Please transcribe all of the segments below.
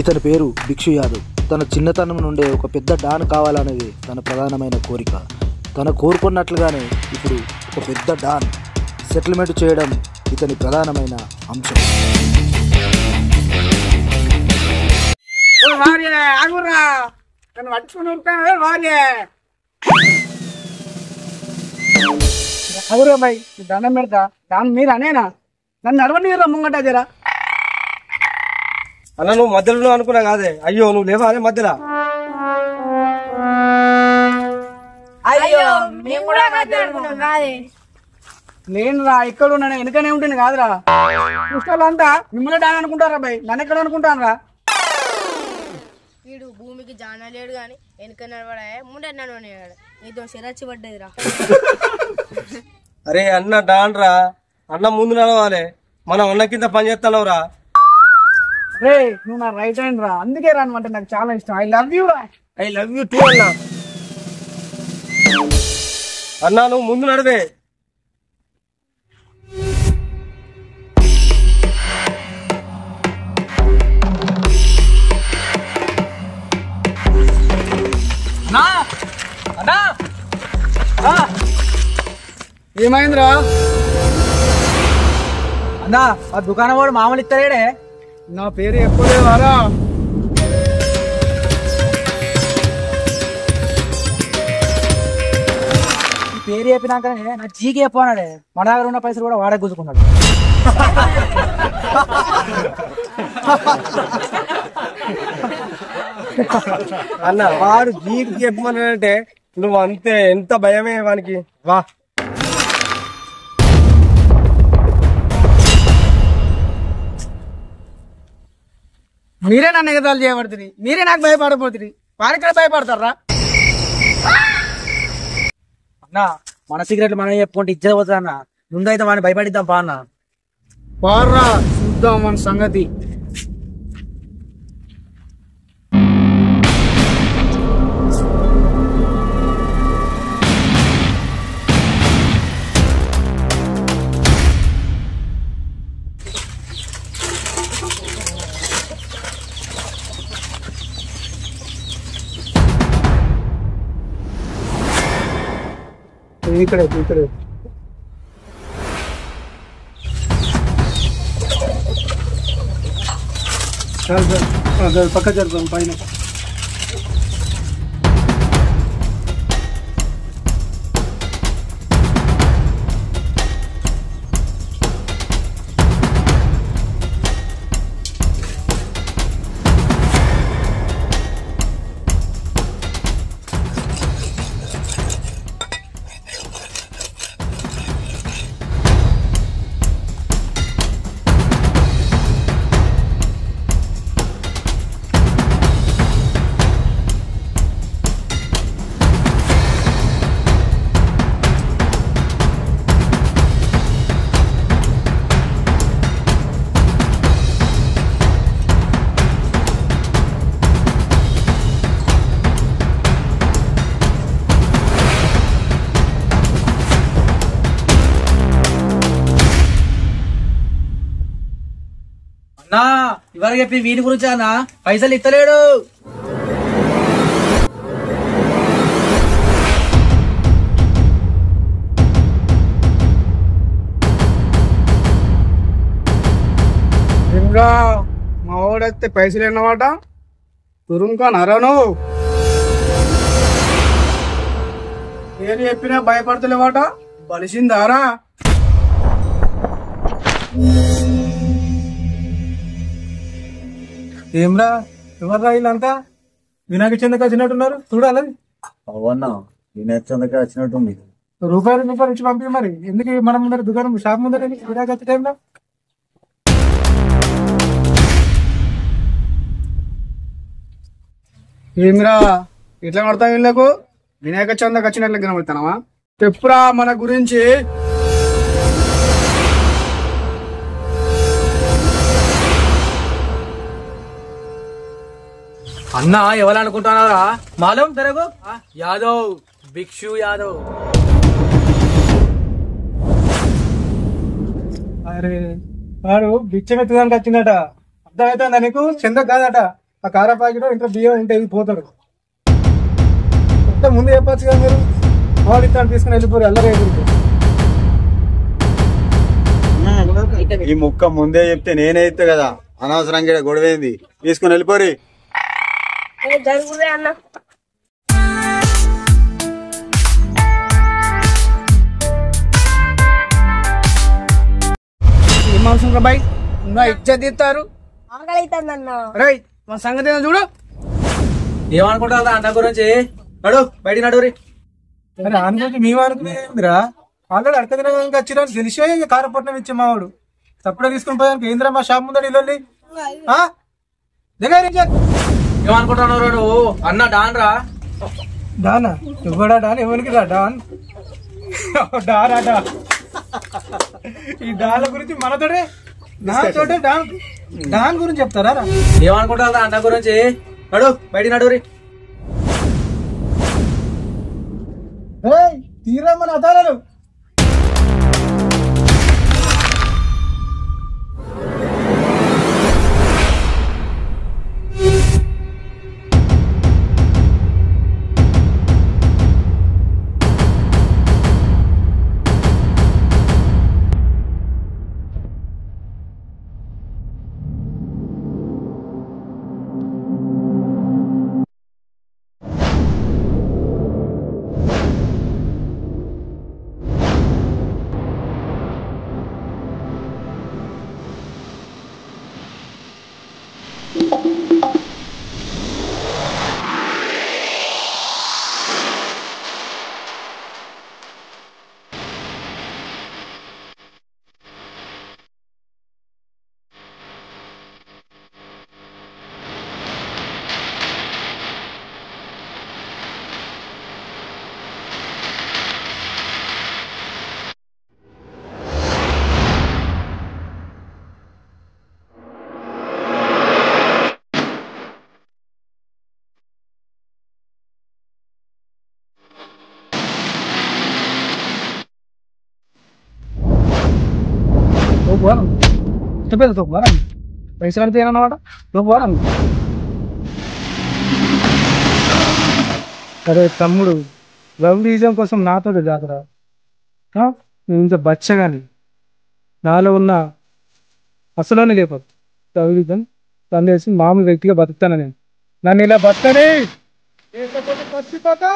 ఇతని పేరు భిక్షు యాదవ్. తన చిన్నతనం నుండే ఒక పెద్ద డాన్ కావాలనేది తన ప్రధానమైన కోరిక. తను కోరుకున్నట్లుగానే ఇప్పుడు ఒక పెద్ద డాన్ సెటిల్మెంట్ చేయడం ఇతని ప్రధానమైన అంశం. దండం పెడతా దాని మీరు అనేనా నన్ను నడవని ముంగట జరా అన్న నువ్వు మధ్యలో అనుకున్నా కాదే. అయ్యో నువ్వు లేవా అదే మధ్యలో. నేను రా ఎక్కడ ఉన్నా వెనుకనే ఉంటుంది కాదురా. పుష్కలంతా మిమ్మల్ని డాన్ అనుకుంటారా బాయ్, నన్ను ఎక్కడ అనుకుంటాను రా. వీడు భూమికి జాన లేడు గాని వెనుక నడవడా ముందే నడవనేవాడు. నీతో సిరచ్చి పడ్డదిరా. అరే అన్న డాన్ రా, అన్న ముందు నడవాలి. మనం అన్న కింద పని చేస్తున్నావు రా. రే నువ్వు నా రైట్ హ్యాండ్ రా, అందుకే రాను అంటే నాకు చాలా ఇష్టం. ఐ లవ్ యూ రా. ఐ లవ్ యూ టూ అన్న. అన్నా నువ్వు ముందు నడివే. ఏమైందిరా అన్నా? ఆ దుకాణం వాడు మామూలు ఇస్తాడే. నా పేరు ఎప్పుడేవారా? పేరు చెప్పినాకనే నా జీకి చెప్పాడే. మన దగ్గర ఉన్న పైసలు కూడా వాడే గుంజుకున్నాడు. అన్న వాడు జీకి చెప్పమన్నాడంటే నువ్వు అంతే. ఎంత భయమే వానికి. వా మీరే నన్ను ఎగతాలు చేయబడుతుంది, మీరే నాకు భయపడబోతుంది. వారిక్కడ భయపడతారా అన్నా? మన సిగరెట్లు మనం చెప్పుకుంటే ఇచ్చేది పోతుంది అన్న. ముందైతే మనం భయపడిద్దాం పా అన్న. పార్రా చూద్దాం మన సంగతి. ఇక్కడే ఇక్కడే పక్క జరుపుతాం పైన. అన్నా ఇవరకు చెప్పి వీడి గురించి అన్న పైసలు ఇస్తలేడు. ఇంకా మా వాడైతే పైసలు ఎన్నమాట తురుంకా నరను ఏది చెప్పినా భయపడతలేవాట. బలిసిందారా? ఏమ్రా ఎవర్రా వీళ్ళంతా? వినాయక చందకి వచ్చినట్టున్నారు చూడాలి. అవునా వినాయక చందకి వచ్చినట్టుంది. రూపాయలు ఇచ్చి పంపి. మరి ఎందుకు మనం ముందర దుకాణం షాప్ ముందర వినాయక వచ్చే టైంలో? ఏమిరా ఇట్లా పడతా వీళ్ళకు? వినాయక చందకి వచ్చినట్లు కనబడతానవా? చెప్పురా మన గురించి. అన్నా ఎవరు అనుకుంటున్నారా? మాలూం తెరగు యాదవ్, భిక్షు యాదవ్. అరే వాడు బిచ్చమెత్తడానికి వచ్చిందట. అర్థమవుతుందా నీకు? చంద కాదట. ఆ కార ప్యాకెట్ ఇంట్లో బియ్యం ఇంటే పోతాడు. ముందు చెప్పచ్చు కదా మీరు, వాడు ఇస్తాను తీసుకుని వెళ్ళిపోరు అల్లరే. ఈ ముక్క ముందే చెప్తే నేనే ఇస్తా కదా, అనవసరంగా గొడవేంది, తీసుకుని వెళ్ళిపోరి. జరుగుదే అన్న. ఏం అవసరం రా బాయ్, ఇంకా ఇజ్జత్ ఇస్తారు. ఆకలి అవుతుందన్న. రై మన సంగతి ఏందో చూడు. ఏమనుకుంటా అన్న గురించి, నడు బయటికి నడురి. అరే అనుకుంటే మేము అనుకునేదిరా, ఆల్రెడీ అడక తినడానికి వచ్చినా తెలిసే కారపట్నం ఇచ్చే మావాడు తప్పుడే తీసుకుని పోయానికి ఏంద్రా మా షాప్ ముందర ఇల్లు దగ్గర. ఏమనుకుంటున్నావు నువ్వు? అన్న డాన్ రా. డానా ఇవ్వడా? డాన్ ఎవరికి రా డాన్? డాన్ అట. ఈ డాన్ల గురించి మనతోటే నాతోటే డాన్ డాన్ గురించి చెప్తారా? ఏమనుకుంటా అన్న గురించి, నడు బయటికి నడురి. తీరా మన అదాలు. పైసలు అంటే ఏమన్నమాట? అరే తమ్ముడు, రౌడీజం కోసం నాతో జాతర ఇంత బచ్చగాని నాలో ఉన్న అసలు లేకపోతే రౌడీజం తండేసి మామూలు వ్యక్తిగా బతుకుతాను నేను. నన్ను ఇలా బతకని చచ్చిపోతా.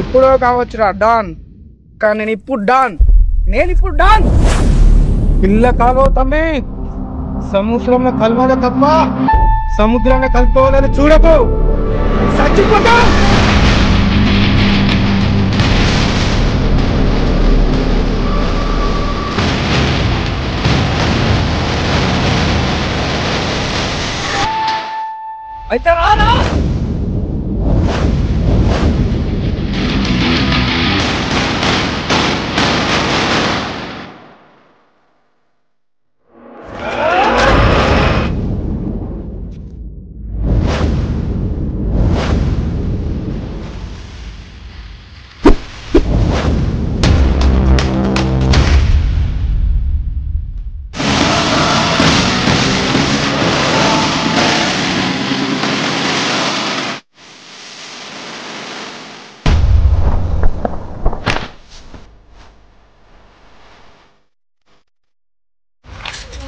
ఎప్పుడో కావచ్చురా డాన్, కానీ నేను ఇప్పుడు డాన్. పిల్ల కాగో తమ్మి, సముద్రంలో కలవాల తప్ప సముద్రాన్ని కలుపుకోవాలని చూడకు, చచ్చిపోతా. అయితే రానా?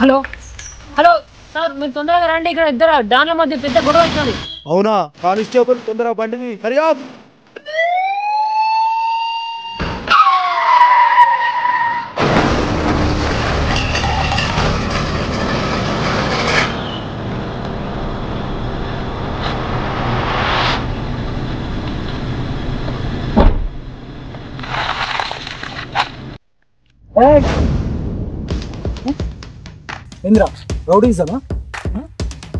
హలో హలో సార్, మీరు తొందరగా రండి, ఇక్కడ ఇద్దరు డాన్ల మధ్య పెద్ద గొడవ అవుతుంది. అవునా కానిస్టేబుల్, తొందరగా బండిని హరియా. ఏంద్రా రౌడీజమా?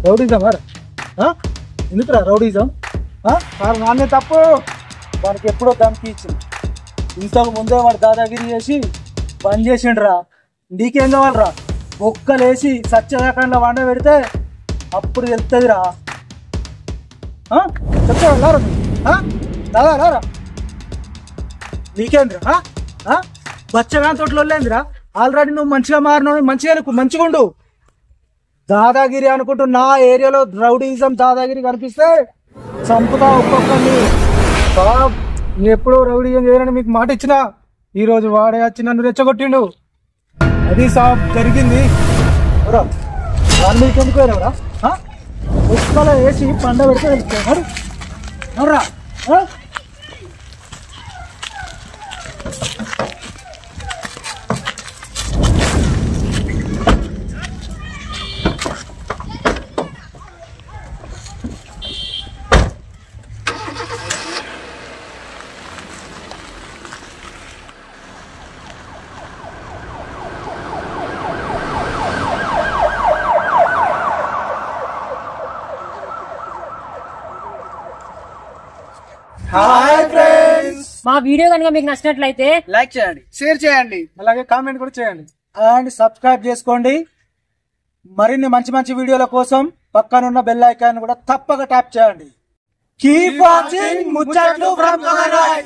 రౌడీజమా? ఎందుకురా రౌడీజం? సార్ నాన్నే తప్పు, వానికి ఎప్పుడో ధమ్కి ఇచ్చింది. ఇంతకు ముందే వాడు దాదాగిరి చేసి బంద్ చేసిండ్రా. నీకేం కావాలరా? ఒక్కలేసి సత్యదాకంలో వండ పెడితే అప్పుడు తెలుస్తుందిరా. చెప్తారా లారా దాదా లారా? నీకేంద్రా బచ్చగా తోటలోలేందిరా? ఆల్రెడీ నువ్వు మంచిగా మారినావు, మంచిగా ఉండు. దాదాగిరి అనుకుంటూ నా ఏరియాలో రౌడీజం దాదాగిరి కనిపిస్తే చంపుతా ఒక్కొక్కరిని. నేను ఎప్పుడో రౌడీజం చేయాలని మీకు మాట ఇచ్చిన, ఈ రోజు వాడే వచ్చి నన్ను రెచ్చగొట్టిండు. అది సాబ్ జరిగింది. మీకు ఎందుకు పోయినవరా? ఉప్పులో వేసి పండ పెడితే వెళ్తున్నాడు. రా హాయ్ ఫ్రెండ్స్, మా వీడియో కనుక మీకు నచ్చినట్లయితే లైక్ చేయండి, షేర్ చేయండి, అలాగే కామెంట్ కూడా చేయండి అండ్ సబ్స్క్రైబ్ చేసుకోండి. మరిన్ని మంచి మంచి వీడియోల కోసం పక్కనున్న బెల్ ఐకాన్ కూడా తప్పక ట్యాప్ చేయండి. కీప్ వాచింగ్ ముచ్చట్లు ఫ్రమ్ కమరాయ్.